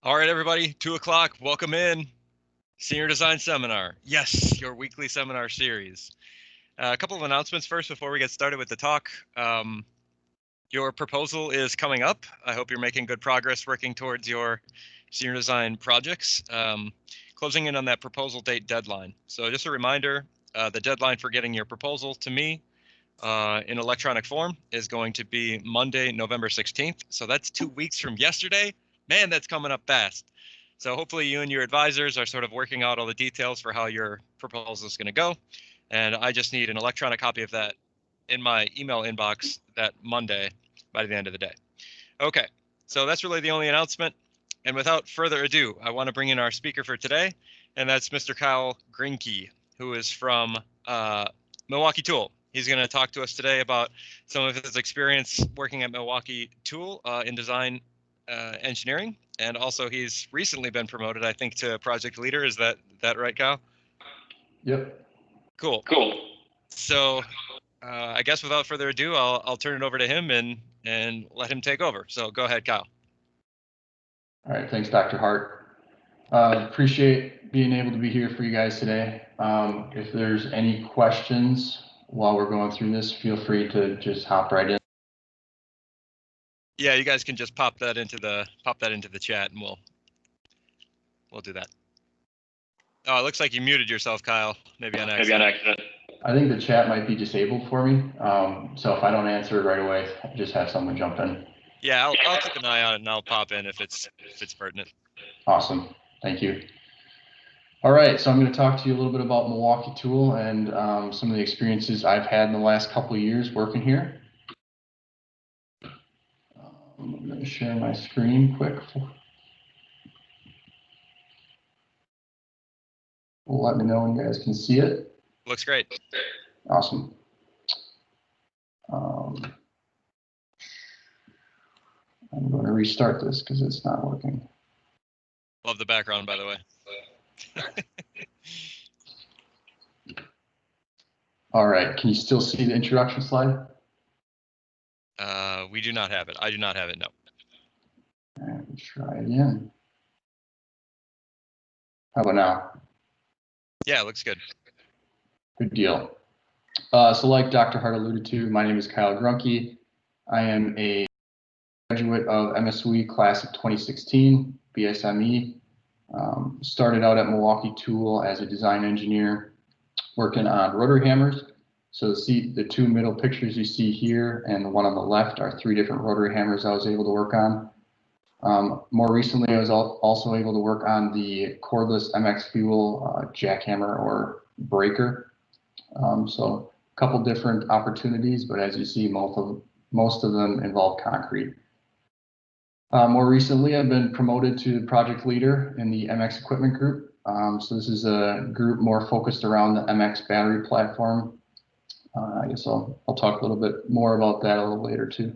All right, everybody, 2 o'clock, welcome in. Senior Design Seminar. Yes, your weekly seminar series. A couple of announcements first before we get started with the talk. Your proposal is coming up. I hope you're making good progress working towards your senior design projects. Closing in on that proposal date deadline. So just a reminder, the deadline for getting your proposal to me in electronic form is going to be Monday, November 16th. So that's 2 weeks from yesterday. Man, that's coming up fast. So hopefully you and your advisors are sort of working out all the details for how your proposal is going to go. And I just need an electronic copy of that in my email inbox that Monday by the end of the day. Okay, so that's really the only announcement. And without further ado, I want to bring in our speaker for today, and that's Mr. Kyle Greunke, who is from Milwaukee Tool. He's going to talk to us today about some of his experience working at Milwaukee Tool in design engineering, and also he's recently been promoted, I think, to project leader. Is that right, Kyle? Yep. Cool. So I guess without further ado, I'll turn it over to him and let him take over. So go ahead, Kyle. All right, thanks, Dr. Hart. Appreciate being able to be here for you guys today. If there's any questions while we're going through this, feel free to just hop right in. Yeah, you guys can just pop that into the chat, and we'll do that. Oh, it looks like you muted yourself, Kyle. Maybe on accident. I think the chat might be disabled for me. So if I don't answer it right away, just have someone jump in. Yeah, I'll keep an eye on it, and I'll pop in if it's pertinent. Awesome, thank you. All right, so I'm going to talk to you a little bit about Milwaukee Tool and some of the experiences I've had in the last couple of years working here. I'm going to share my screen quick. Let me know when you guys can see it. Looks great. Awesome. I'm going to restart this because it's not working. Love the background, by the way. All right, can you still see the introduction slide? We do not have it. I do not have it, no. All right, let's try again. How about now? Yeah, it looks good. Good deal. So like Dr. Hart alluded to, my name is Kyle Greunke. I am a graduate of MSWE class of 2016, BSME. Started out at Milwaukee Tool as a design engineer working on rotary hammers. So the two middle pictures you see here and the one on the left are 3 different rotary hammers I was able to work on. More recently, I was also able to work on the cordless MX Fuel jackhammer or breaker. So a couple different opportunities, but as you see, most of them involve concrete. More recently, I've been promoted to project leader in the MX equipment group. So this is a group more focused around the MX battery platform. I guess I'll talk a little bit more about that a little later too.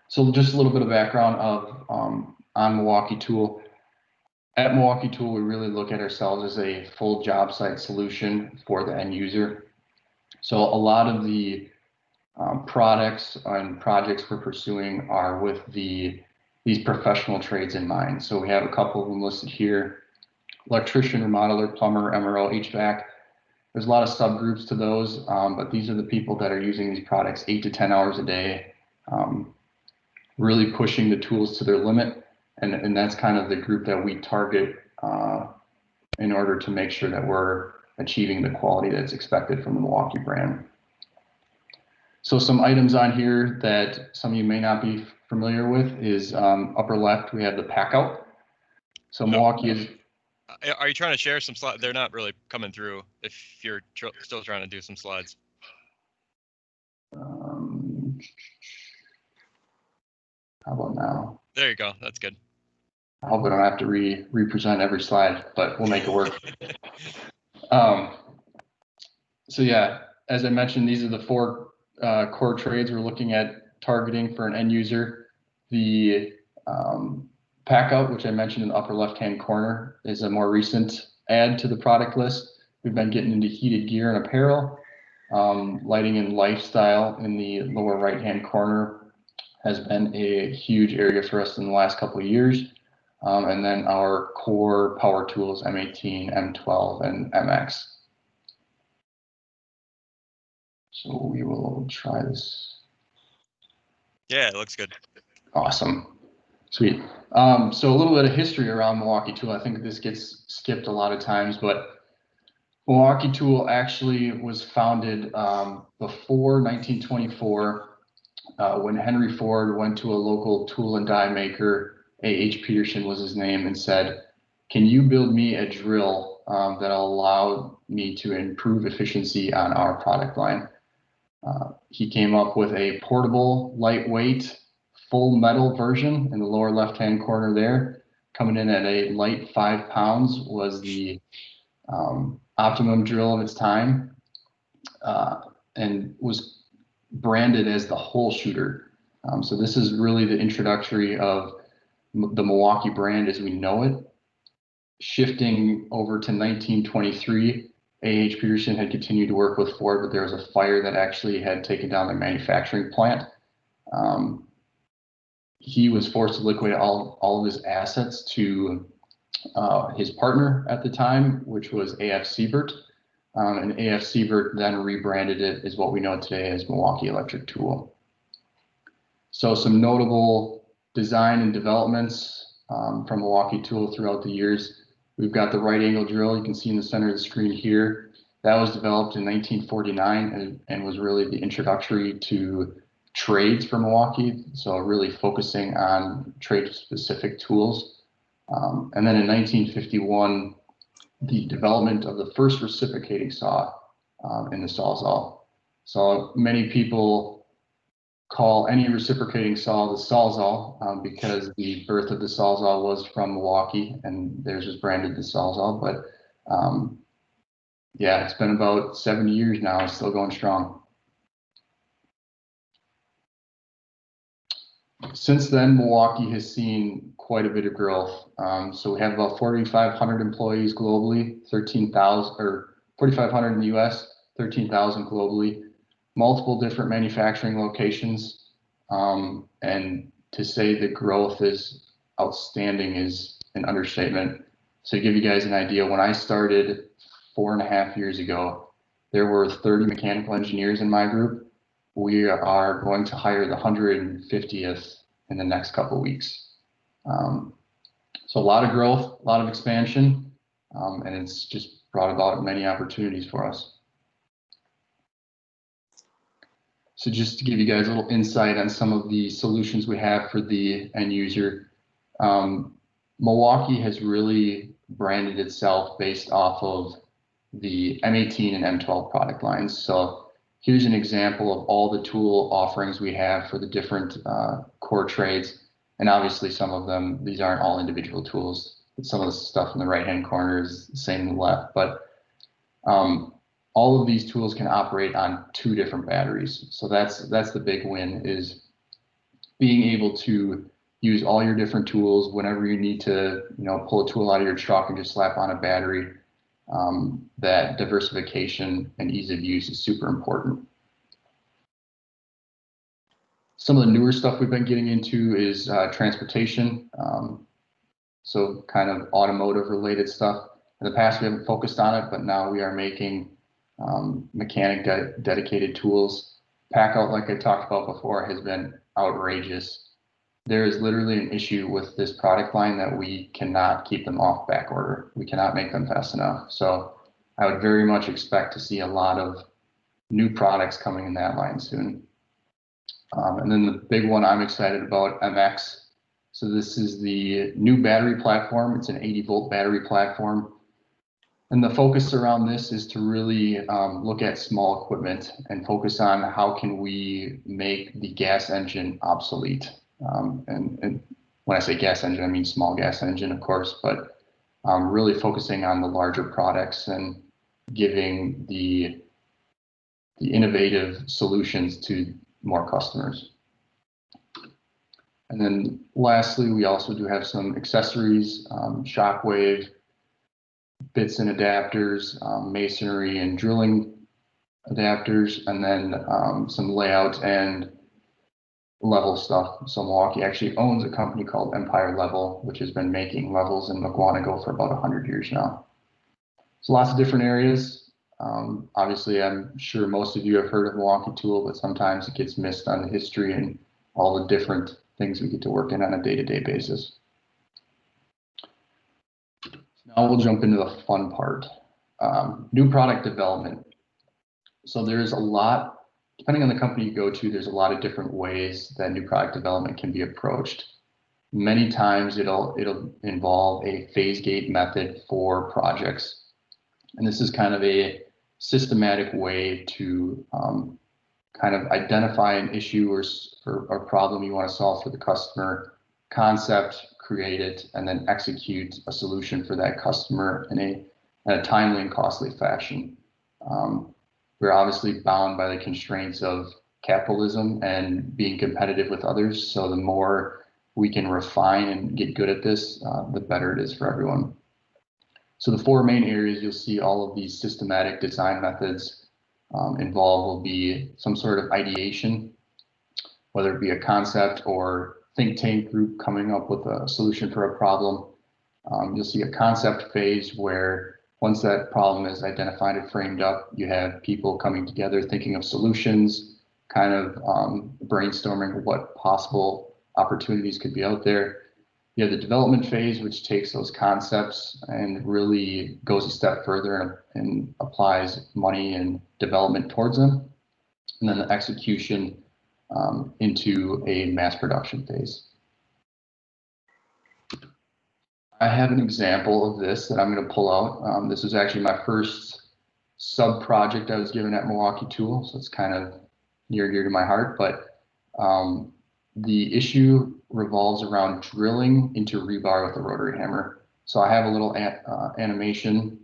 So just a little bit of background of on Milwaukee Tool. At Milwaukee Tool, we really look at ourselves as a full job site solution for the end user. So a lot of the products and projects we're pursuing are with these professional trades in mind. So we have a couple of them listed here: electrician, remodeler, plumber, MRO, HVAC. There's a lot of subgroups to those, but these are the people that are using these products 8 to 10 hours a day, really pushing the tools to their limit. And that's kind of the group that we target in order to make sure that we're achieving the quality that's expected from the Milwaukee brand. So some items on here that some of you may not be familiar with is upper left, we have the pack out. So Milwaukee is... Are you trying to share some slides? They're not really coming through if you're still trying to do some slides. How about now? There you go. That's good. I hope I don't have to represent every slide, but we'll make it work. So yeah, as I mentioned, these are the 4 core trades we're looking at targeting for an end user. The pack out, which I mentioned in the upper left-hand corner, is a more recent add to the product list. We've been getting into heated gear and apparel. Lighting and lifestyle in the lower right-hand corner has been a huge area for us in the last couple of years. And then our core power tools, M18, M12, and MX. So we will try this. Yeah, it looks good. Awesome. Sweet. So a little bit of history around Milwaukee Tool. I think this gets skipped a lot of times, but Milwaukee Tool actually was founded before 1924 when Henry Ford went to a local tool and die maker, A.H. Peterson was his name, and said, "Can you build me a drill that'll allow me to improve efficiency on our product line?" He came up with a portable, lightweight, full metal version in the lower left-hand corner there. Coming in at a light 5 pounds was the optimum drill of its time, and was branded as the hole shooter. So this is really the introductory of the Milwaukee brand as we know it. Shifting over to 1923, A.H. Peterson had continued to work with Ford, but there was a fire that actually had taken down their manufacturing plant. He was forced to liquidate all of his assets to his partner at the time, which was A.F. Siebert. And A.F. Siebert then rebranded it as what we know today as Milwaukee Electric Tool. So some notable design and developments from Milwaukee Tool throughout the years. We've got the right angle drill you can see in the center of the screen here. That was developed in 1949 and was really the introductory to trades for Milwaukee. So really focusing on trade specific tools. And then in 1951, the development of the first reciprocating saw in the Sawzall. So many people call any reciprocating saw the Sawzall because the birth of the Sawzall was from Milwaukee and theirs was branded the Sawzall. But yeah, it's been about 70 years now, it's still going strong. Since then, Milwaukee has seen quite a bit of growth. So we have about 4,500 employees globally, 13,000 or 4,500 in the US, 13,000 globally, multiple different manufacturing locations. And to say the growth is outstanding is an understatement. So to give you guys an idea, when I started 4.5 years ago, there were 30 mechanical engineers in my group. We are going to hire the 150th in the next couple of weeks. So a lot of growth, a lot of expansion, and it's just brought about many opportunities for us. So just to give you guys a little insight on some of the solutions we have for the end user, Milwaukee has really branded itself based off of the M18 and M12 product lines. So here's an example of all the tool offerings we have for the different core trades. And obviously some of them, these aren't all individual tools. Some of the stuff in the right-hand corner is the same in the left, but all of these tools can operate on 2 different batteries. So that's the big win, is being able to use all your different tools whenever you need to, pull a tool out of your truck and just slap on a battery. That diversification and ease of use is super important. Some of the newer stuff we've been getting into is transportation. So kind of automotive related stuff. In the past, we haven't focused on it, but now we are making mechanic dedicated tools. Pack out, like I talked about before, has been outrageous. There is literally an issue with this product line that we cannot keep them off back order. We cannot make them fast enough. So I would very much expect to see a lot of new products coming in that line soon. And then the big one I'm excited about, MX. So this is the new battery platform. It's an 80-volt battery platform. And the focus around this is to really look at small equipment and focus on how can we make the gas engine obsolete. And when I say gas engine, I mean small gas engine, of course, but really focusing on the larger products and giving the innovative solutions to more customers. And then lastly, we also do have some accessories, shockwave, bits and adapters, masonry and drilling adapters, and then some layout and level stuff. So Milwaukee actually owns a company called Empire Level, which has been making levels in Mukwonago for about 100 years now. So lots of different areas. Obviously, I'm sure most of you have heard of Milwaukee Tool, but sometimes it gets missed on the history and all the different things we get to work in on a day-to-day basis. Now we'll jump into the fun part. New product development. So there's a lot, depending on the company you go to, there's a lot of different ways that new product development can be approached. Many times it'll involve a phase gate method for projects. And this is kind of a systematic way to kind of identify an issue or problem you want to solve for the customer, concept, create it, and then execute a solution for that customer in a timely and costly fashion. We're obviously bound by the constraints of capitalism and being competitive with others. So the more we can refine and get good at this, the better it is for everyone. So the four main areas you'll see all of these systematic design methods involved will be some sort of ideation, whether it be a concept or think tank group coming up with a solution for a problem. You'll see a concept phase where once that problem is identified and framed up, you have people coming together thinking of solutions, kind of brainstorming what possible opportunities could be out there. You have the development phase, which takes those concepts and really goes a step further and applies money and development towards them. And then the execution into a mass production phase. I have an example of this that I'm going to pull out. This was actually my first sub project I was given at Milwaukee Tool, so it's kind of near and dear to my heart. But the issue revolves around drilling into rebar with a rotary hammer. So I have a little animation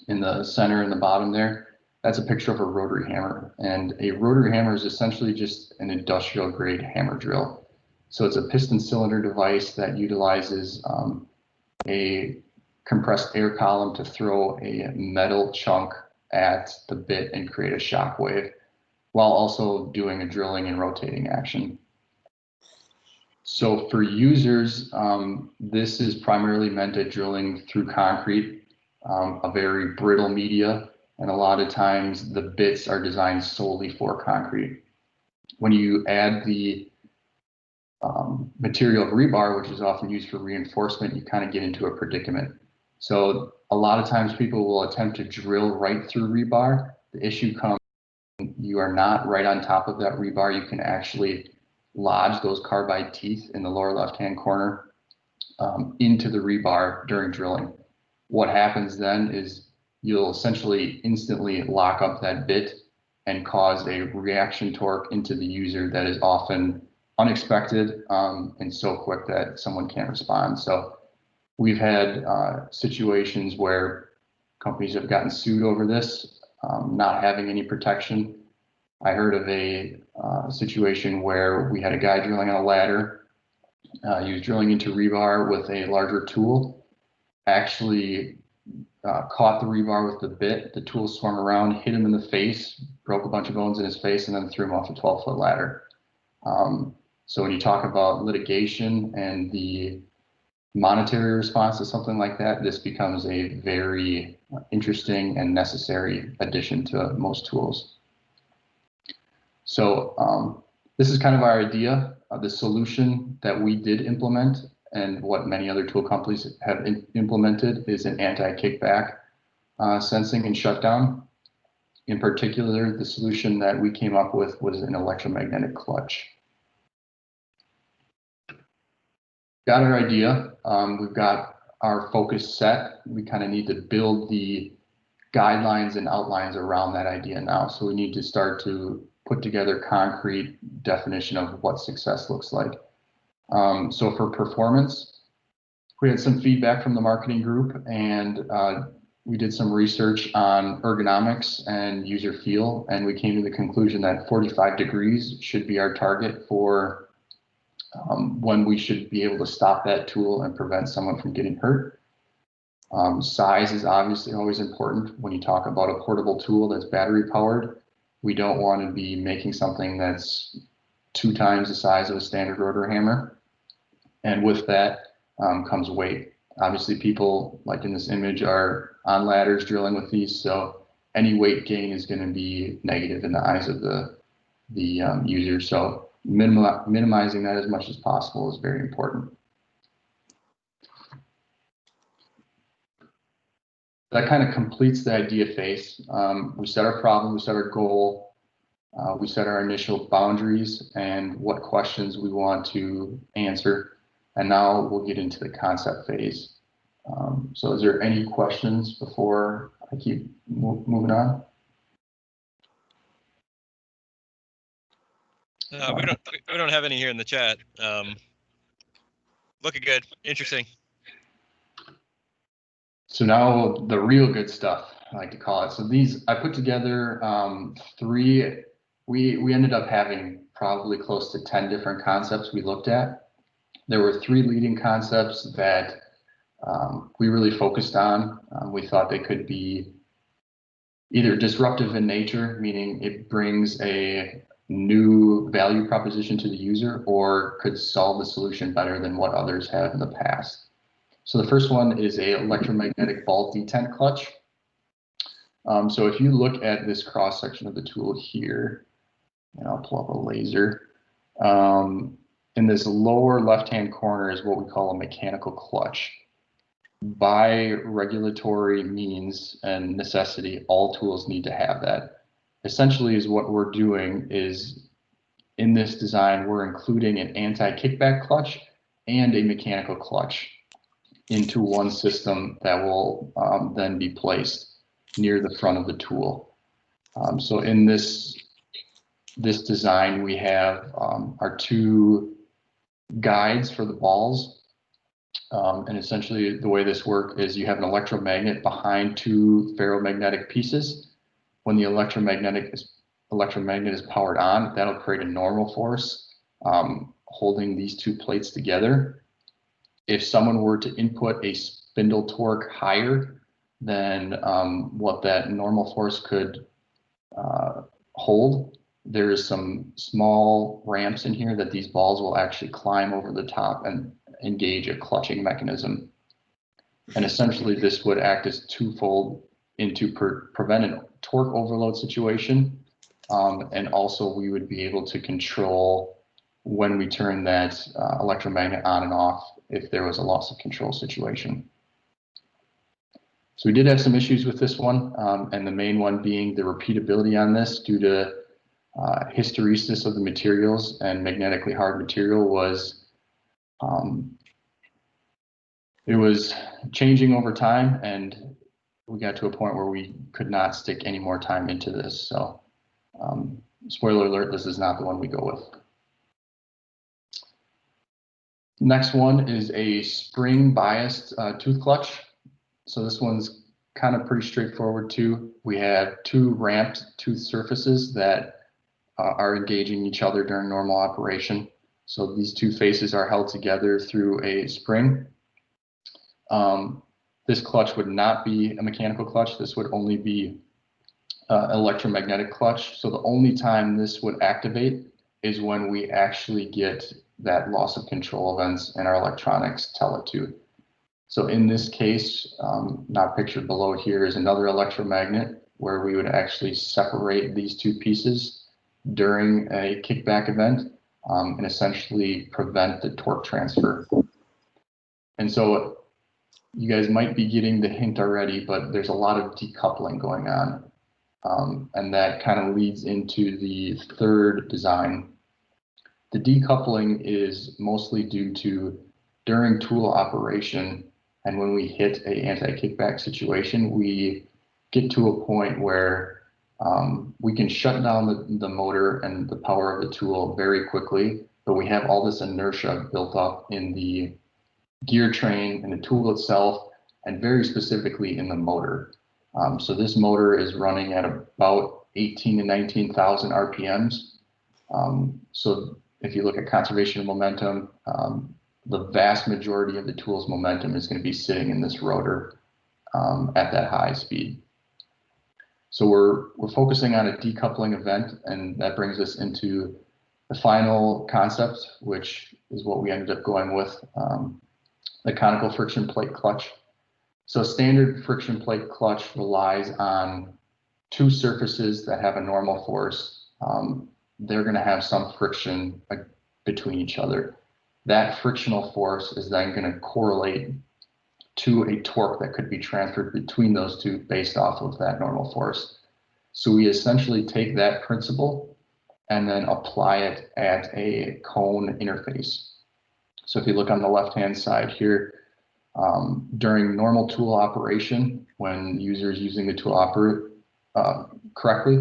in the center and the bottom there. That's a picture of a rotary hammer, and a rotary hammer is essentially just an industrial grade hammer drill. So it's a piston cylinder device that utilizes a compressed air column to throw a metal chunk at the bit and create a shock wave while also doing a drilling and rotating action. So for users, this is primarily meant at drilling through concrete, a very brittle media, and a lot of times the bits are designed solely for concrete. When you add the material of rebar, which is often used for reinforcement, you kind of get into a predicament. So a lot of times people will attempt to drill right through rebar. The issue comes when you are not right on top of that rebar. You can actually lodge those carbide teeth in the lower left-hand corner into the rebar during drilling. What happens then is you'll essentially instantly lock up that bit and cause a reaction torque into the user that is often unexpected and so quick that someone can't respond. So we've had situations where companies have gotten sued over this, not having any protection. I heard of a situation where we had a guy drilling on a ladder. He was drilling into rebar with a larger tool, actually caught the rebar with the bit. The tool swung around, hit him in the face, broke a bunch of bones in his face, and then threw him off a 12-foot ladder. So when you talk about litigation and the monetary response to something like that, this becomes a very interesting and necessary addition to most tools. So this is kind of our idea. The solution that we did implement and what many other tool companies have implemented is an anti-kickback sensing and shutdown. In particular, the solution that we came up with was an electromagnetic clutch. Got our idea. We've got our focus set. We kind of need to build the guidelines and outlines around that idea now. So we need to start to put together concrete definition of what success looks like. So for performance, we had some feedback from the marketing group, and we did some research on ergonomics and user feel, and we came to the conclusion that 45 degrees should be our target for when we should be able to stop that tool and prevent someone from getting hurt. Size is obviously always important when you talk about a portable tool that's battery powered. We don't want to be making something that's 2 times the size of a standard rotary hammer. And with that comes weight. Obviously, people like in this image are on ladders drilling with these, so any weight gain is going to be negative in the eyes of the user. So minimizing that as much as possible is very important. That kind of completes the idea phase. We set our problem, we set our goal, we set our initial boundaries and what questions we want to answer. And now we'll get into the concept phase. So is there any questions before I keep moving on? We don't have any here in the chat. Looking good, interesting. So now the real good stuff, I like to call it. So these, I put together 3, we ended up having probably close to 10 different concepts we looked at. There were 3 leading concepts that we really focused on. We thought they could be either disruptive in nature, meaning it brings a new value proposition to the user, or could solve the solution better than what others have in the past. So the first one is a electromagnetic ball detent clutch. So if you look at this cross section of the tool here, and I'll pull up a laser, in this lower left-hand corner is what we call a mechanical clutch. By regulatory means and necessity, all tools need to have that. Essentially is what we're doing is in this design, we're including an anti-kickback clutch and a mechanical clutch into one system that will then be placed near the front of the tool. So in this design, we have our 2 guides for the balls. And essentially the way this works is you have an electromagnet behind 2 ferromagnetic pieces. When the electromagnet is powered on, that'll create a normal force holding these 2 plates together. If someone were to input a spindle torque higher than what that normal force could hold, there is some small ramps in here that these balls will actually climb over the top and engage a clutching mechanism. And essentially this would act as twofold into prevent a torque overload situation. And also we would be able to control when we turn that electromagnet on and off if there was a loss of control situation. So we did have some issues with this one, and the main one being the repeatability on this due to hysteresis of the materials, and magnetically hard material was it was changing over time, and we got to a point where we could not stick any more time into this. So spoiler alert, this is not the one we go with. Next one is a spring biased tooth clutch. So this one's kind of pretty straightforward too. We have 2 ramped tooth surfaces that are engaging each other during normal operation. So these 2 faces are held together through a spring. This clutch would not be a mechanical clutch. This would only be electromagnetic clutch. So the only time this would activate is when we actually get that loss of control events and our electronics tell it to. So in this case, not pictured below here is another electromagnet where we would actually separate these 2 pieces during a kickback event and essentially prevent the torque transfer. And so you guys might be getting the hint already, but there's a lot of decoupling going on. And that kind of leads into the 3rd design. The decoupling is mostly due to during tool operation, and when we hit a anti-kickback situation, we get to a point where we can shut down the motor and the power of the tool very quickly, but we have all this inertia built up in the gear train and the tool itself, and very specifically in the motor. So this motor is running at about 18 to 19,000 RPMs. So if you look at conservation of momentum, the vast majority of the tool's momentum is going to be sitting in this rotor at that high speed. So we're focusing on a decoupling event, and that brings us into the final concept, which is what we ended up going with, the conical friction plate clutch. So standard friction plate clutch relies on two surfaces that have a normal force. They're going to have some friction between each other. That frictional force is then going to correlate to a torque that could be transferred between those two based off of that normal force. So we essentially take that principle and then apply it at a cone interface. So if you look on the left-hand side here, during normal tool operation, when the user is using the tool correctly,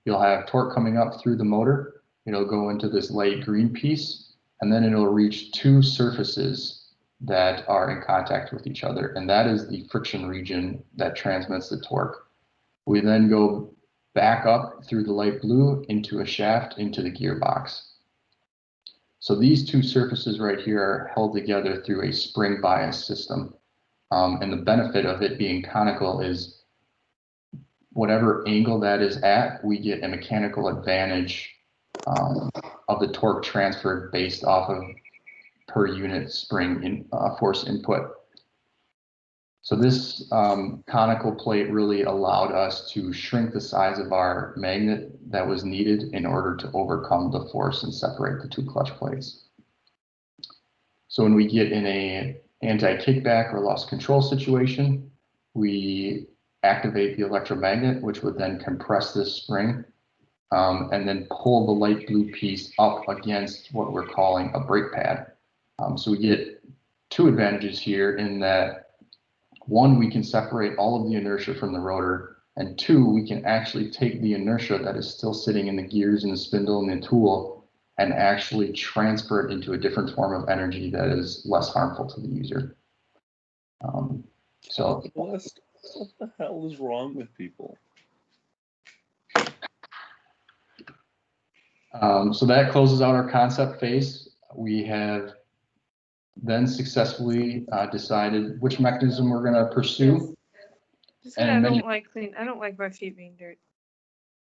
you'll have torque coming up through the motor. It'll go into this light green piece, and then it'll reach two surfaces that are in contact with each other, and that is the friction region that transmits the torque. We then go back up through the light blue into a shaft into the gearbox. So these two surfaces right here are held together through a spring bias system. And the benefit of it being conical is whatever angle that is at, we get a mechanical advantage of the torque transferred based off of per unit spring force input. So this conical plate really allowed us to shrink the size of our magnet that was needed in order to overcome the force and separate the two clutch plates. So when we get in a anti-kickback or loss control situation, we activate the electromagnet, which would then compress this spring and then pull the light blue piece up against what we're calling a brake pad. So we get two advantages here in that, one, we can separate all of the inertia from the rotor, and two, we can actually take the inertia that is still sitting in the gears and the spindle and the tool and actually transfer it into a different form of energy that is less harmful to the user. What the hell is wrong with people? So that closes out our concept phase. We have then successfully decided which mechanism we're going to pursue. Just I don't like my feet being dirty.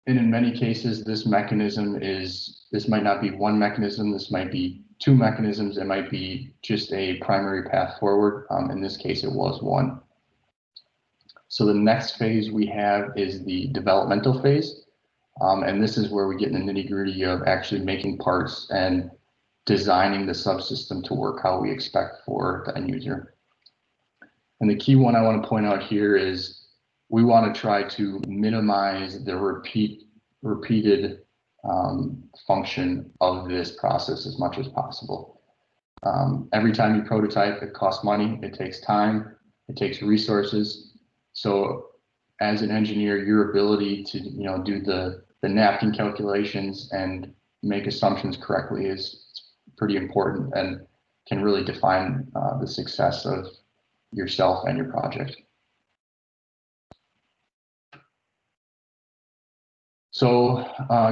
And in many cases, this might not be one mechanism, this might be two mechanisms, it might be just a primary path forward. In this case, it was one. So the next phase we have is the developmental phase. And this is where we get in the nitty-gritty of actually making parts and designing the subsystem to work how we expect for the end user. And the key one I want to point out here is we want to try to minimize the repeated function of this process as much as possible. Every time you prototype, it costs money, it takes time, it takes resources. So as an engineer, your ability to do the napkin calculations and make assumptions correctly is pretty important and can really define the success of yourself and your project. So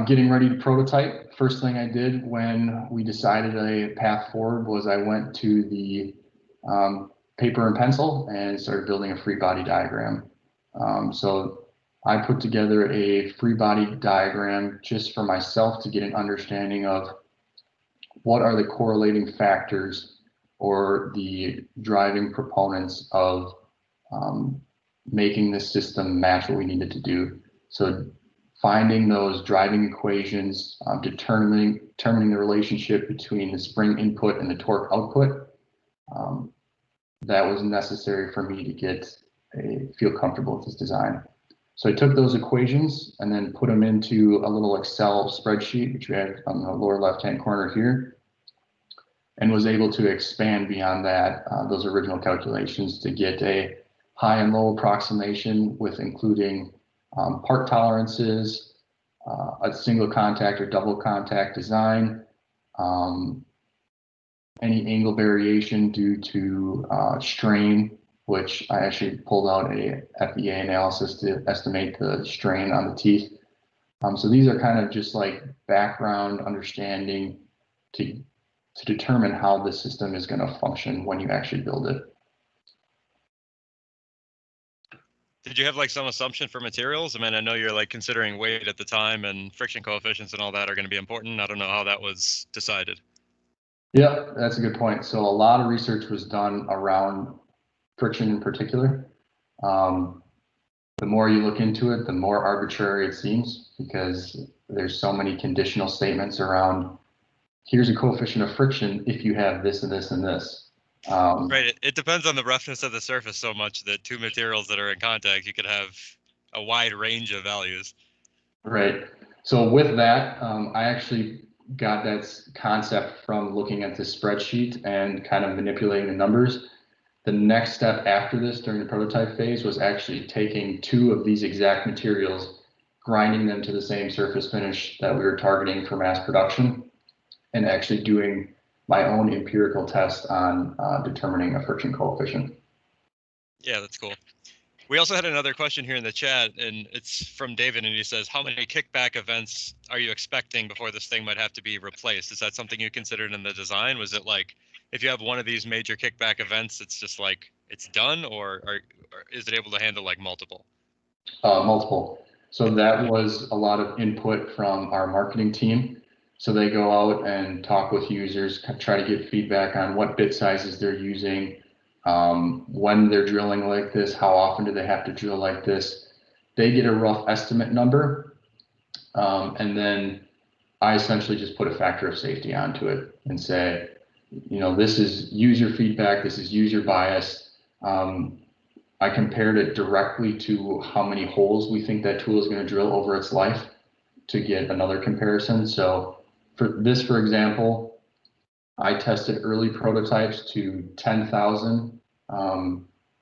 getting ready to prototype, first thing I did when we decided a path forward was I went to the paper and pencil and started building a free body diagram. So I put together a free body diagram just for myself to get an understanding of what are the correlating factors or the driving proponents of making this system match what we needed to do. So finding those driving equations, determining the relationship between the spring input and the torque output, that was necessary for me to feel comfortable with this design. So I took those equations and then put them into a little Excel spreadsheet, which we have on the lower left-hand corner here, and was able to expand beyond that, those original calculations to get a high and low approximation with including part tolerances, a single contact or double contact design, any angle variation due to strain, which I actually pulled out a FEA analysis to estimate the strain on the teeth. So these are kind of just like background understanding to determine how the system is going to function when you actually build it. Did you have like some assumption for materials? I mean, I know you're like considering weight at the time and friction coefficients and all that are going to be important. I don't know how that was decided. Yeah, that's a good point. So a lot of research was done around friction in particular. The more you look into it, the more arbitrary it seems because there's so many conditional statements around here's a coefficient of friction if you have this and this and this. Right. It depends on the roughness of the surface so much that two materials that are in contact, you could have a wide range of values. Right. So with that, I actually got that concept from looking at this spreadsheet and kind of manipulating the numbers. The next step after this during the prototype phase was actually taking two of these exact materials, grinding them to the same surface finish that we were targeting for mass production, and actually doing my own empirical test on determining a friction coefficient. Yeah, that's cool. We also had another question here in the chat, and it's from David, and he says, how many kickback events are you expecting before this thing might have to be replaced? Is that something you considered in the design? Was it like, if you have one of these major kickback events, it's just like, it's done, or is it able to handle like multiple? Multiple. So that was a lot of input from our marketing team. So they go out and talk with users, try to get feedback on what bit sizes they're using, when they're drilling like this, how often do they have to drill like this. They get a rough estimate number, and then I essentially just put a factor of safety onto it and say, this is user feedback, this is user bias. I compared it directly to how many holes we think that tool is going to drill over its life to get another comparison. So for this, for example, I tested early prototypes to 10,000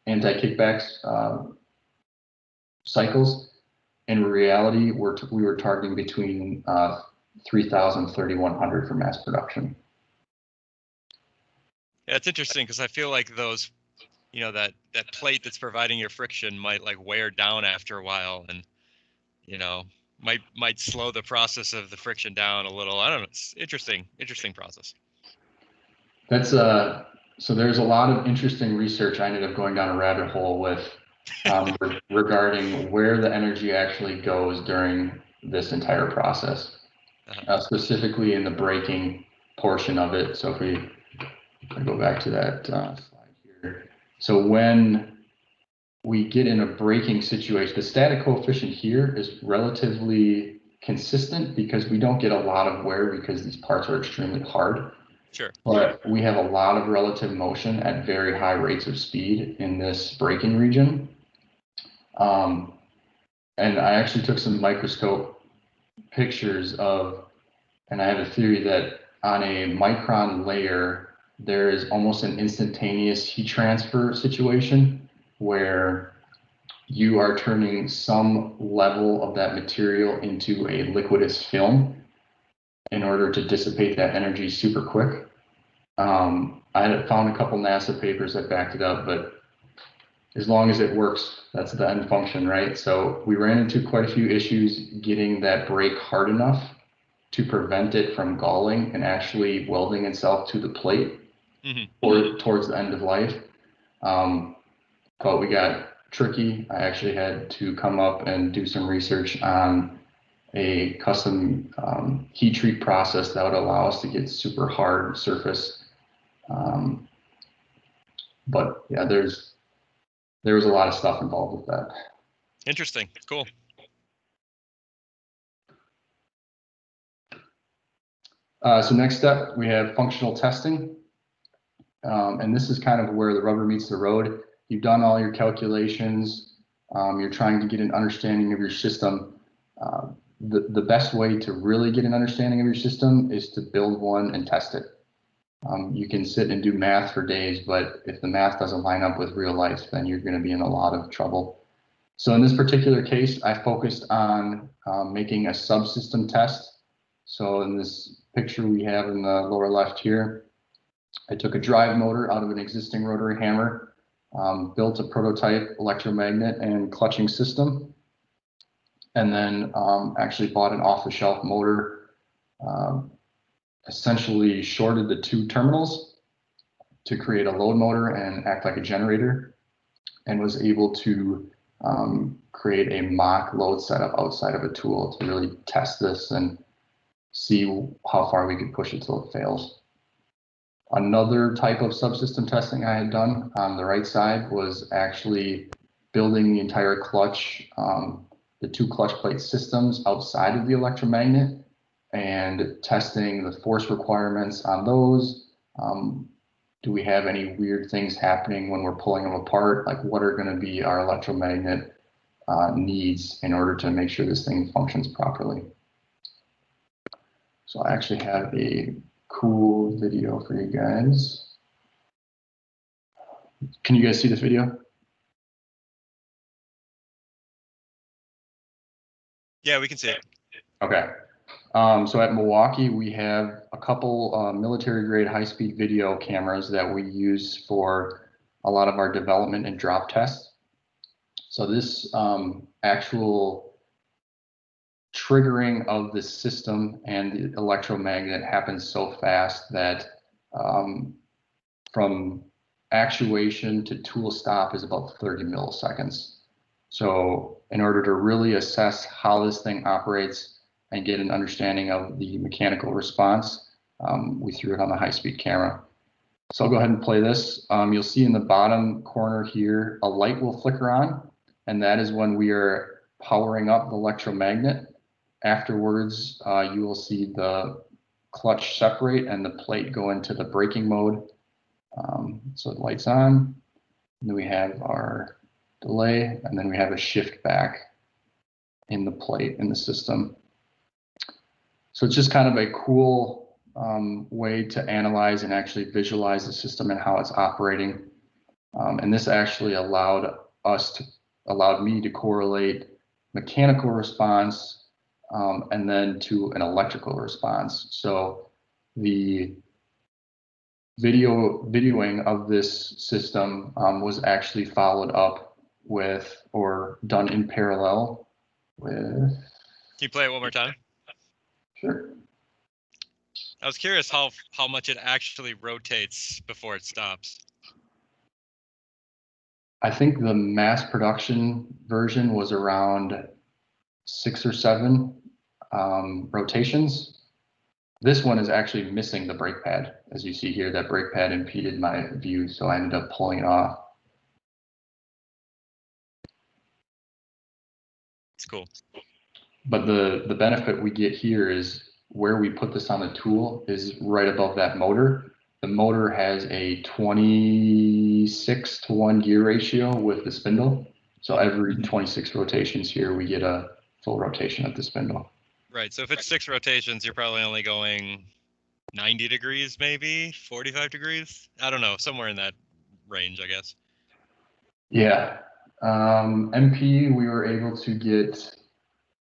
anti-kickbacks cycles. In reality, we were targeting between 3,000 3,100 for mass production. Yeah, it's interesting because I feel like those, that plate that's providing your friction might like wear down after a while, and might slow the process of the friction down a little. I don't know. It's interesting process. That's so there's a lot of interesting research. I ended up going down a rabbit hole with regarding where the energy actually goes during this entire process, specifically in the braking portion of it. So if we go back to that slide here. So when we get in a braking situation, the static coefficient here is relatively consistent because we don't get a lot of wear because these parts are extremely hard. Sure. But we have a lot of relative motion at very high rates of speed in this braking region. And I actually took some microscope pictures of, and I have a theory that on a micron layer, there is almost an instantaneous heat transfer situation where you are turning some level of that material into a liquidous film in order to dissipate that energy super quick. I had found a couple NASA papers that backed it up, but as long as it works, that's the end function, right? So we ran into quite a few issues getting that brake hard enough to prevent it from galling and actually welding itself to the plate or towards the end of life. But we got tricky. I actually had to come up and do some research on a custom heat treat process that would allow us to get super hard surface. But yeah, there was a lot of stuff involved with that. Interesting. Cool. So next step, we have functional testing. And this is kind of where the rubber meets the road. You've done all your calculations. You're trying to get an understanding of your system. The best way to really get an understanding of your system is to build one and test it. You can sit and do math for days, but if the math doesn't line up with real life, then you're going to be in a lot of trouble. So in this particular case, I focused on making a subsystem test. So in this picture we have in the lower left here, I took a drive motor out of an existing rotary hammer, built a prototype electromagnet and clutching system, and then actually bought an off-the-shelf motor, essentially shorted the two terminals to create a load motor and act like a generator, and was able to create a mock load setup outside of a tool to really test this and see how far we could push it till it fails. Another type of subsystem testing I had done on the right side was actually building the entire clutch, the 2 clutch plate systems outside of the electromagnet and testing the force requirements on those. Do we have any weird things happening when we're pulling them apart? Like, what are going to be our electromagnet needs in order to make sure this thing functions properly? So I actually have a cool video for you guys. Can you guys see this video? Yeah, we can see it. Okay. So at Milwaukee, we have a couple military grade high-speed video cameras that we use for a lot of our development and drop tests. So this actual triggering of the system and the electromagnet happens so fast that from actuation to tool stop is about 30 milliseconds. So in order to really assess how this thing operates and get an understanding of the mechanical response, we threw it on the high-speed camera. So I'll go ahead and play this. You'll see in the bottom corner here, a light will flicker on, and that is when we are powering up the electromagnet. Afterwards, you will see the clutch separate and the plate go into the braking mode. So the light's on, and then we have our delay, and then we have a shift back in the plate in the system. So it's just kind of a cool way to analyze and actually visualize the system and how it's operating. And this actually allowed me to correlate mechanical response and then to an electrical response. So the videoing of this system was actually followed up with, or done in parallel with. Can you play it one more time? Sure. I was curious how much it actually rotates before it stops. I think the mass production version was around 6 or 7 rotations. This one is actually missing the brake pad. As you see here, that brake pad impeded my view, so I ended up pulling it off. It's cool. But the benefit we get here is where we put this on the tool is right above that motor. The motor has a 26:1 gear ratio with the spindle. So every 26 rotations here, we get a full rotation of the spindle. Right, so if it's 6 rotations, you're probably only going 90 degrees, maybe 45 degrees. I don't know, somewhere in that range, I guess. Yeah. MP, we were able to get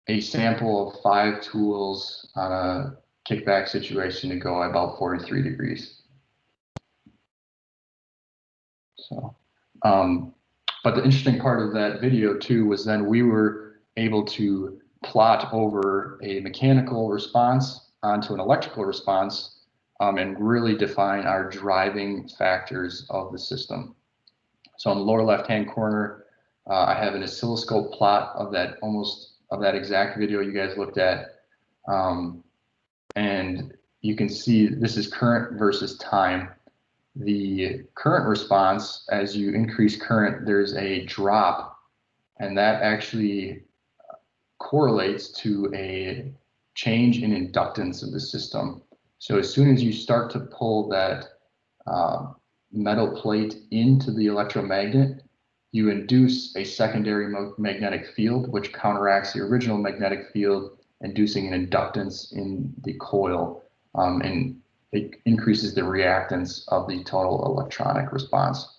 a sample of 5 tools on a kickback situation to go about 43 degrees. So, but the interesting part of that video too was then we were able to plot over a mechanical response onto an electrical response and really define our driving factors of the system. So in the lower left-hand corner, I have an oscilloscope plot of that exact video you guys looked at. And you can see this is current versus time. The current response, as you increase current, there's a drop, and that actually correlates to a change in inductance of the system. So as soon as you start to pull that metal plate into the electromagnet, you induce a secondary magnetic field, which counteracts the original magnetic field, inducing an inductance in the coil, and it increases the reactance of the total electronic response.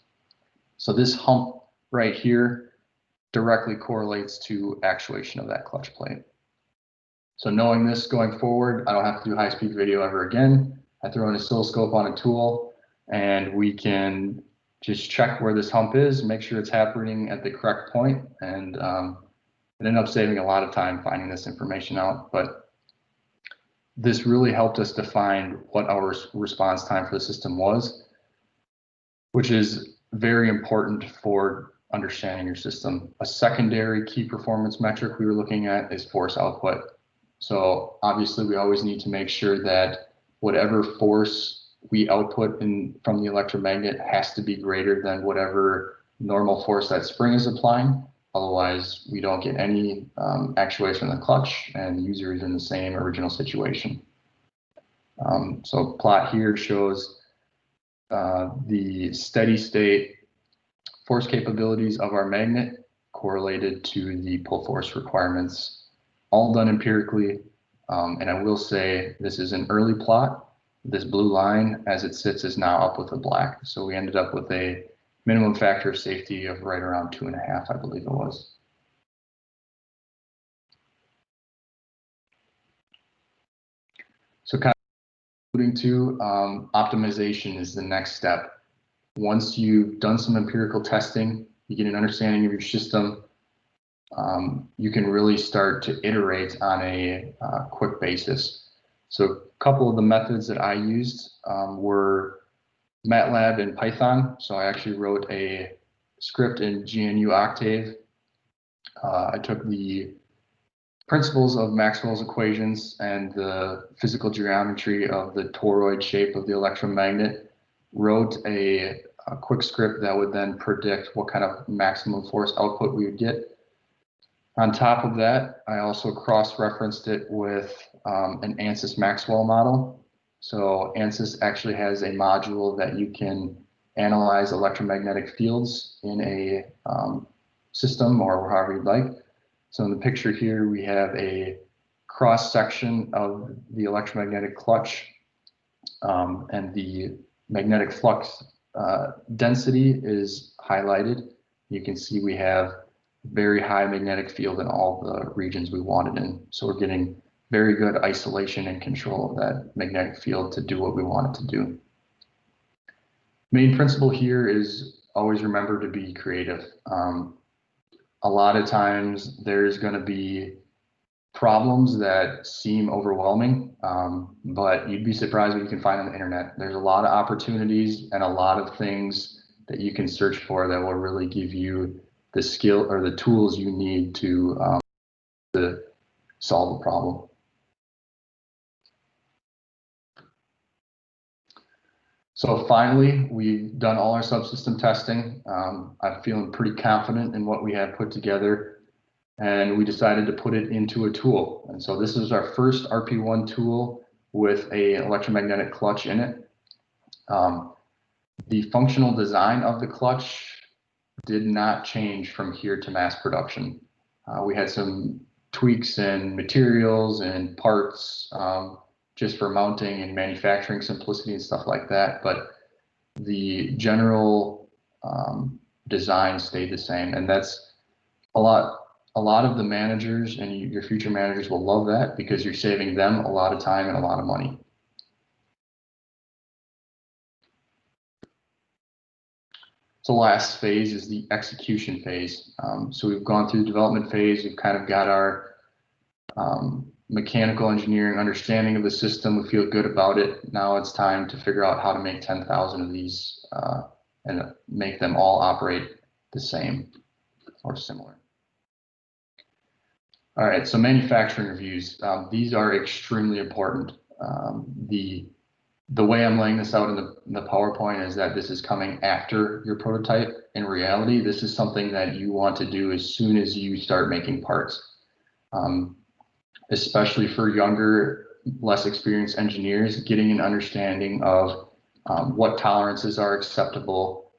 So this hump right here directly correlates to actuation of that clutch plate. So knowing this going forward, I don't have to do high-speed video ever again. I throw an oscilloscope on a tool and we can just check where this hump is, make sure it's happening at the correct point, and it ended up saving a lot of time finding this information out. But this really helped us define what our response time for the system was, which is very important for understanding your system. A secondary key performance metric we were looking at is force output. So obviously we always need to make sure that whatever force we output from the electromagnet has to be greater than whatever normal force that spring is applying. Otherwise, we don't get any actuation from the clutch and the user is in the same original situation. So plot here shows the steady state force capabilities of our magnet correlated to the pull force requirements, all done empirically. And I will say this is an early plot. This blue line as it sits is now up with a black. So we ended up with a minimum factor of safety of right around 2.5, I believe it was. So kind of alluding to optimization is the next step. Once you've done some empirical testing, you get an understanding of your system, you can really start to iterate on a quick basis. So a couple of the methods that I used were MATLAB and Python. So I actually wrote a script in GNU Octave. I took the principles of Maxwell's equations and the physical geometry of the toroid shape of the electromagnet, wrote a quick script that would then predict what kind of maximum force output we would get. On top of that, I also cross-referenced it with an ANSYS Maxwell model. So ANSYS actually has a module that you can analyze electromagnetic fields in a system or however you'd like. So in the picture here, we have a cross section of the electromagnetic clutch and the magnetic flux density is highlighted. You can see we have very high magnetic field in all the regions we wanted in. So we're getting very good isolation and control of that magnetic field to do what we want it to do. Main principle here is always remember to be creative. A lot of times there's going to be problems that seem overwhelming, but you'd be surprised what you can find on the internet. There's a lot of opportunities and a lot of things that you can search for that will really give you the skill or the tools you need to solve a problem. So finally, we've done all our subsystem testing. I'm feeling pretty confident in what we have put together, and we decided to put it into a tool. And so this is our first RP1 tool with a electromagnetic clutch in it. The functional design of the clutch did not change from here to mass production. We had some tweaks in materials and parts just for mounting and manufacturing simplicity and stuff like that, but the general design stayed the same. And that's a lot of the managers and your future managers will love that because you're saving them a lot of time and a lot of money. So last phase is the execution phase. So we've gone through the development phase. We've kind of got our mechanical engineering understanding of the system. We feel good about it. Now it's time to figure out how to make 10,000 of these and make them all operate the same or similar. All right, so manufacturing reviews. These are extremely important. The way I'm laying this out in the PowerPoint is that this is coming after your prototype. In reality, this is something that you want to do as soon as you start making parts. Especially for younger, less experienced engineers, getting an understanding of what tolerances are acceptable,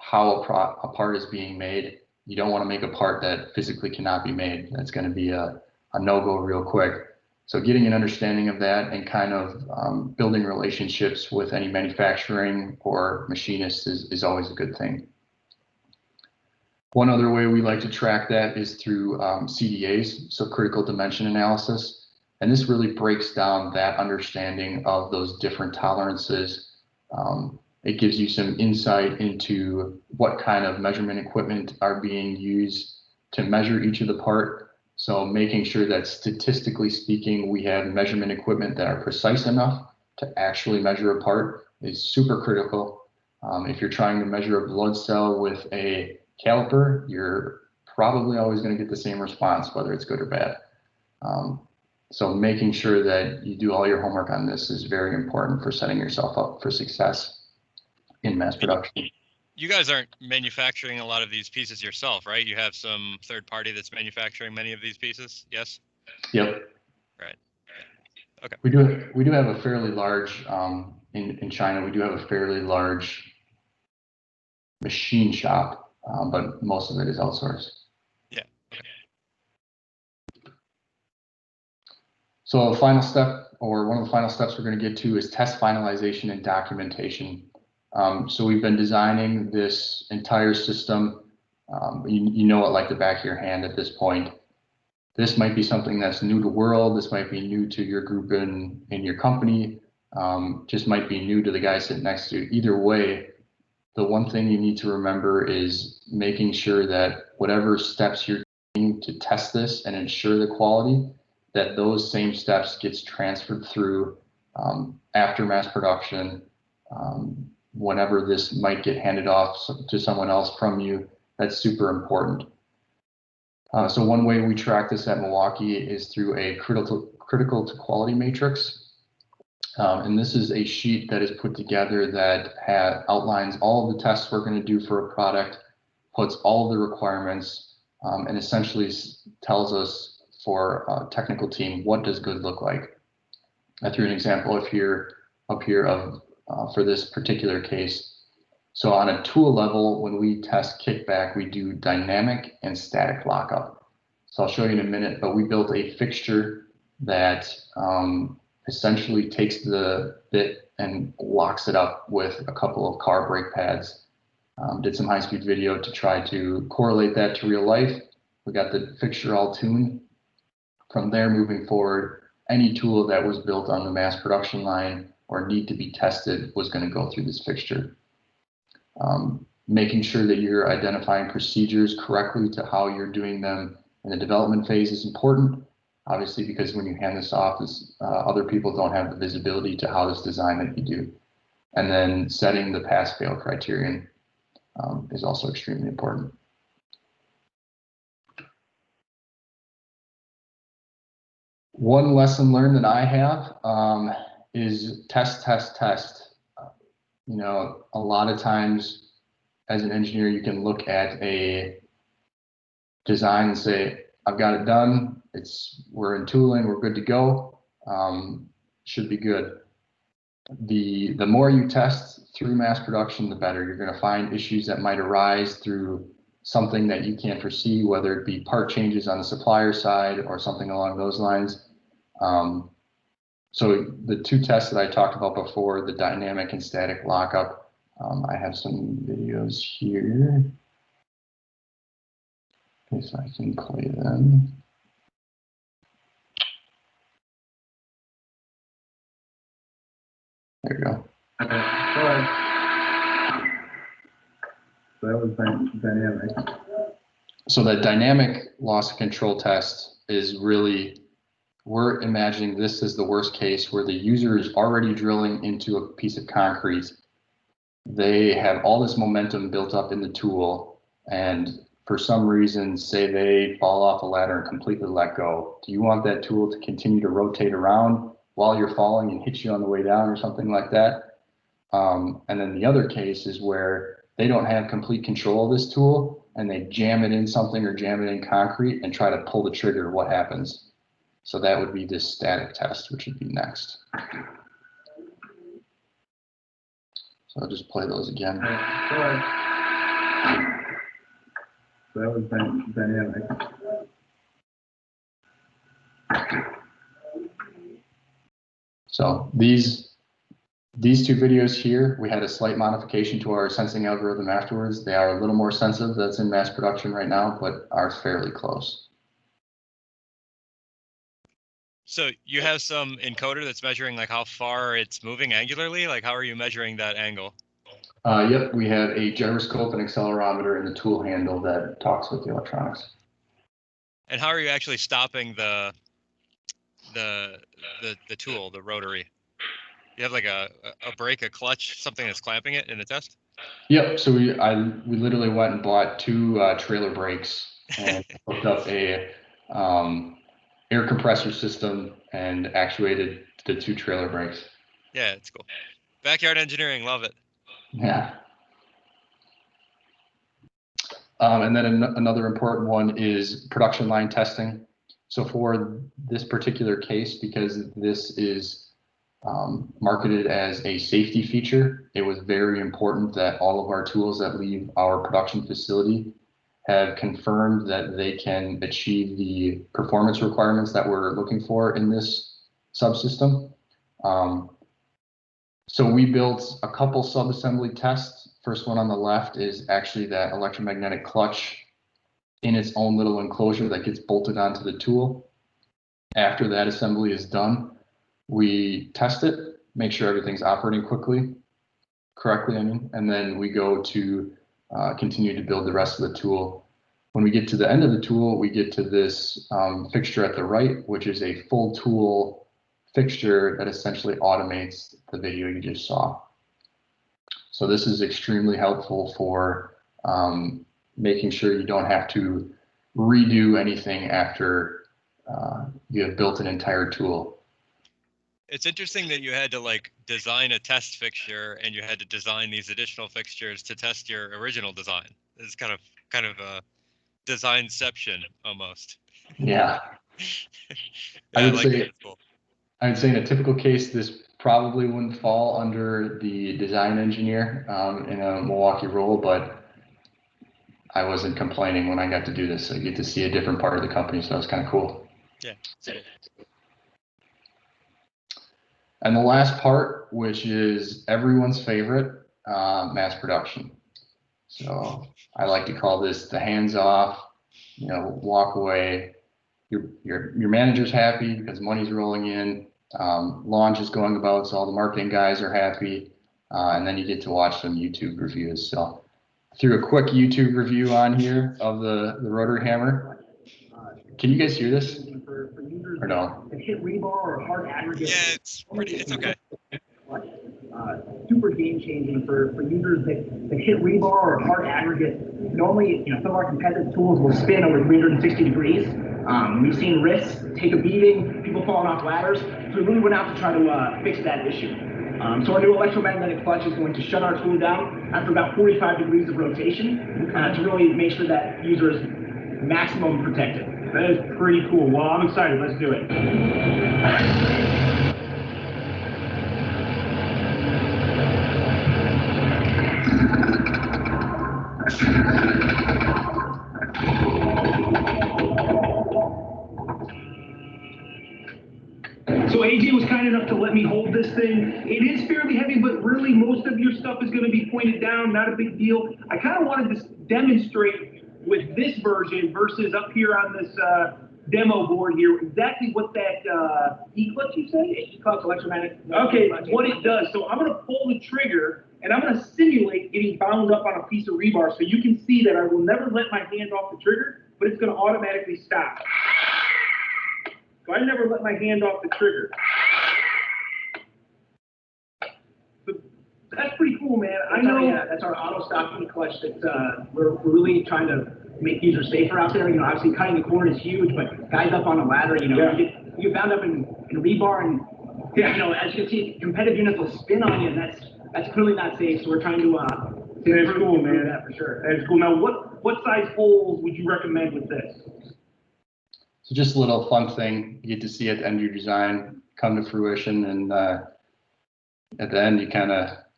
how a part is being made. You don't want to make a part that physically cannot be made. That's going to be a no-go real quick. So getting an understanding of that and kind of building relationships with any manufacturing or machinists is always a good thing. One other way we like to track that is through CDAs, so critical dimension analysis. And this really breaks down that understanding of those different tolerances. It gives you some insight into what kind of measurement equipment are being used to measure each of the part. So making sure that statistically speaking, we have measurement equipment that are precise enough to actually measure a part is super critical. If you're trying to measure a blood cell with a caliper, you're probably always going to get the same response, whether it's good or bad. So making sure that you do all your homework on this is very important for setting yourself up for success in mass production. You guys aren't manufacturing a lot of these pieces yourself, right? You have some third party that's manufacturing many of these pieces, yes? Yep. Right. Okay. We do have a fairly large, in China, we do have a fairly large machine shop, but most of it is outsourced. Yeah. Okay. So the final step, or one of the final steps we're going to get to, is test finalization and documentation. So we've been designing this entire system. You know it like the back of your hand at this point. This might be something that's new to world. This might be new to your group in your company. Just might be new to the guy sitting next to you. Either way, the one thing you need to remember is making sure that whatever steps you're taking to test this and ensure the quality, that those same steps gets transferred through after mass production. Whenever this might get handed off to someone else from you, that's super important. So one way we track this at Milwaukee is through a critical to quality matrix. And this is a sheet that is put together that outlines all of the tests we're going to do for a product, puts all of the requirements, and essentially tells us for a technical team, what does good look like? I threw an example up here of for this particular case. So on a tool level, when we test kickback, we do dynamic and static lockup. So I'll show you in a minute, but we built a fixture that essentially takes the bit and locks it up with a couple of car brake pads. Did some high-speed video to try to correlate that to real life. We got the fixture all tuned. From there, moving forward, any tool that was built on the mass production line or need to be tested was going to go through this fixture. Making sure that you're identifying procedures correctly to how you're doing them in the development phase is important, obviously, because when you hand this off, other people don't have the visibility to how this design that you do. And then setting the pass-fail criterion is also extremely important. One lesson learned that I have is test. You know, a lot of times as an engineer, you can look at a design and say, I've got it done. We're in tooling, we're good to go. Should be good. The more you test through mass production, the better. You're going to find issues that might arise through something that you can't foresee, whether it be part changes on the supplier side or something along those lines. So the two tests that I talked about before, the dynamic and static lockup, I have some videos here. Okay, so I can play them. There you go. Go ahead. So that was dynamic. So that dynamic loss of control test is really, we're imagining this is the worst case where the user is already drilling into a piece of concrete. They have all this momentum built up in the tool, and for some reason, say they fall off a ladder and completely let go. Do you want that tool to continue to rotate around while you're falling and hit you on the way down or something like that? And then the other case is where they don't have complete control of this tool and they jam it in something or jam it in concrete and try to pull the trigger. What happens? So that would be this static test, which would be next. So I'll just play those again. Go ahead. So that was dynamic. So these two videos here, we had a slight modification to our sensing algorithm afterwards. They are a little more sensitive. That's in mass production right now, but are fairly close. So you have some encoder that's measuring like how far it's moving angularly. Like how are you measuring that angle? Yep, we have a gyroscope and accelerometer in the tool handle that talks with the electronics. And how are you actually stopping the tool, the rotary? You have like a brake, a clutch, something that's clamping it in the test? Yep. So we literally went and bought 2 trailer brakes and hooked up a air compressor system and actuated the 2 trailer brakes. Yeah, it's cool. Backyard engineering, love it. Yeah. And then another important one is production line testing. So for this particular case, because this is marketed as a safety feature, it was very important that all of our tools that leave our production facility have confirmed that they can achieve the performance requirements that we're looking for in this subsystem. So we built a couple subassembly tests. First one on the left is actually that electromagnetic clutch in its own little enclosure that gets bolted onto the tool. After that assembly is done, we test it, make sure everything's operating correctly, and then we go to continue to build the rest of the tool. When we get to the end of the tool, we get to this fixture at the right, which is a full tool fixture that essentially automates the video you just saw. So this is extremely helpful for making sure you don't have to redo anything after you have built an entire tool. It's interesting that you had to like design a test fixture and you had to design these additional fixtures to test your original design. It's kind of a designception almost. Yeah. Yeah, I like that. It's cool. I would say in a typical case, this probably wouldn't fall under the design engineer in a Milwaukee role, but I wasn't complaining when I got to do this. I get to see a different part of the company, so that was kind of cool. Yeah. Cool. And the last part, which is everyone's favorite, mass production. So I like to call this the hands off, walk away. Your manager's happy because money's rolling in, launch is going about, so all the marketing guys are happy, and then you get to watch some YouTube reviews. So threw a quick YouTube review on here of the Rotary Hammer. Can you guys hear this? Or no? Hit rebar or hard aggregate. Yeah, it's okay. Super game changing for users that hit rebar or hard aggregate. Normally, some of our competitive tools will spin over 360 degrees. We've seen wrists take a beating, people falling off ladders. So we really went out to try to fix that issue. So our new electromagnetic clutch is going to shut our tool down after about 45 degrees of rotation to really make sure that user is maximum protected. That is pretty cool. Well, I'm excited. Let's do it. So AJ was kind enough to let me hold this thing. It is fairly heavy, but really most of your stuff is going to be pointed down, not a big deal. I kind of wanted to demonstrate with this version versus up here on this demo board here, exactly what that E-clutch you said? E-clutch electromagnetic. Okay, what it does. So I'm going to pull the trigger and I'm going to simulate getting bound up on a piece of rebar so you can see that I will never let my hand off the trigger, but it's going to automatically stop. So I never let my hand off the trigger. So that's pretty cool, man. I know. That's our auto stop E-clutch that we're really trying to make users safer out there. Obviously cutting the cord is huge, but guys up on a ladder, you get bound up in rebar and, as you can see, competitive units will spin on you, and that's clearly not safe. So we're trying to that's cool, man. That for sure. That's cool. Now, what size holes would you recommend with this? So just a little fun thing you get to see at the end of your design come to fruition, and at the end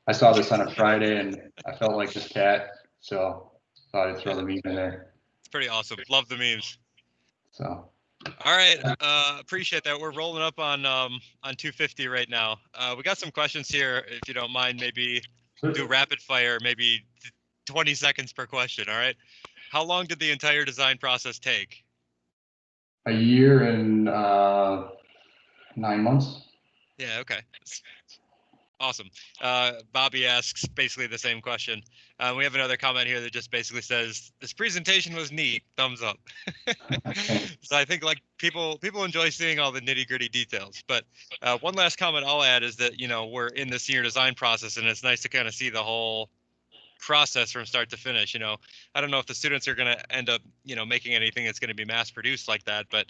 I saw this on a Friday and I felt like this cat, so thought I'd throw the meme in there. It's pretty awesome. Love the memes. So. All right, appreciate that. We're rolling up on 250 right now. We got some questions here. If you don't mind, maybe do rapid fire, maybe 20 seconds per question. All right. How long did the entire design process take? A year and 9 months. Yeah. Okay. Awesome. Bobby asks basically the same question. We have another comment here that just basically says, this presentation was neat, thumbs up. So I think like people enjoy seeing all the nitty gritty details. But one last comment I'll add is that, we're in the senior design process and it's nice to kind of see the whole process from start to finish. I don't know if the students are going to end up, making anything that's going to be mass produced like that, but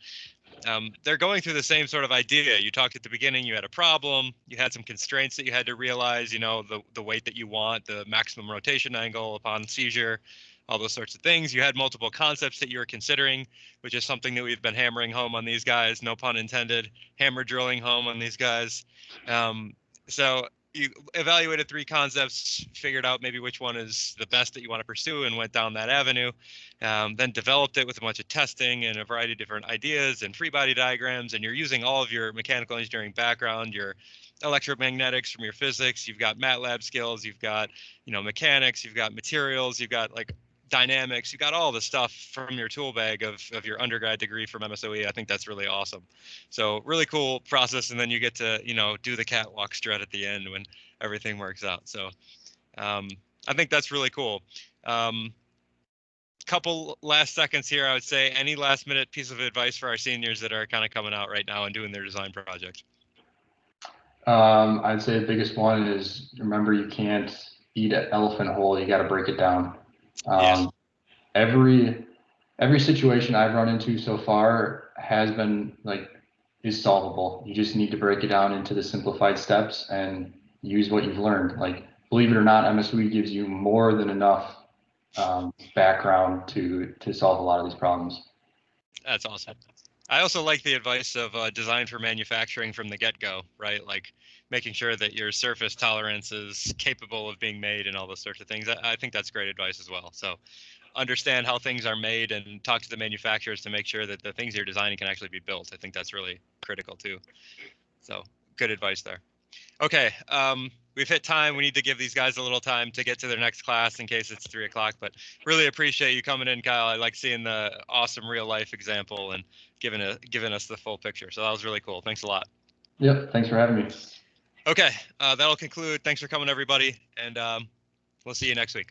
they're going through the same sort of idea. You talked at the beginning, you had a problem, you had some constraints that you had to realize, the weight that you want, the maximum rotation angle upon seizure, all those sorts of things. You had multiple concepts that you were considering, which is something that we've been hammering home on these guys, no pun intended, hammer drilling home on these guys. So you evaluated 3 concepts, figured out maybe which one is the best that you want to pursue, and went down that avenue. Then developed it with a bunch of testing and a variety of different ideas and free body diagrams. And you're using all of your mechanical engineering background, your electromagnetics from your physics. You've got MATLAB skills. You've got, mechanics. You've got materials. You've got like dynamics. You got all the stuff from your tool bag of your undergrad degree from MSOE. I think that's really awesome. So really cool process. And then you get to, do the catwalk strut at the end when everything works out. So I think that's really cool. Couple last seconds here. I would say any last minute piece of advice for our seniors that are kind of coming out right now and doing their design project. I'd say the biggest one is, remember, you can't eat an elephant whole. You got to break it down. Yes. Every situation I've run into so far has been is solvable. You just need to break it down into the simplified steps and use what you've learned. Believe it or not, MSOE gives you more than enough background to solve a lot of these problems. That's awesome. I also like the advice of design for manufacturing from the get-go, right? Like making sure that your surface tolerance is capable of being made and all those sorts of things. I think that's great advice as well. So understand how things are made and talk to the manufacturers to make sure that the things you're designing can actually be built. I think that's really critical too. So good advice there. Okay, we've hit time. We need to give these guys a little time to get to their next class in case it's 3 o'clock, but really appreciate you coming in, Kyle. I like seeing the awesome real life example and giving us the full picture. So that was really cool. Thanks a lot. Yep, thanks for having me. Okay, that'll conclude. Thanks for coming, everybody, and we'll see you next week.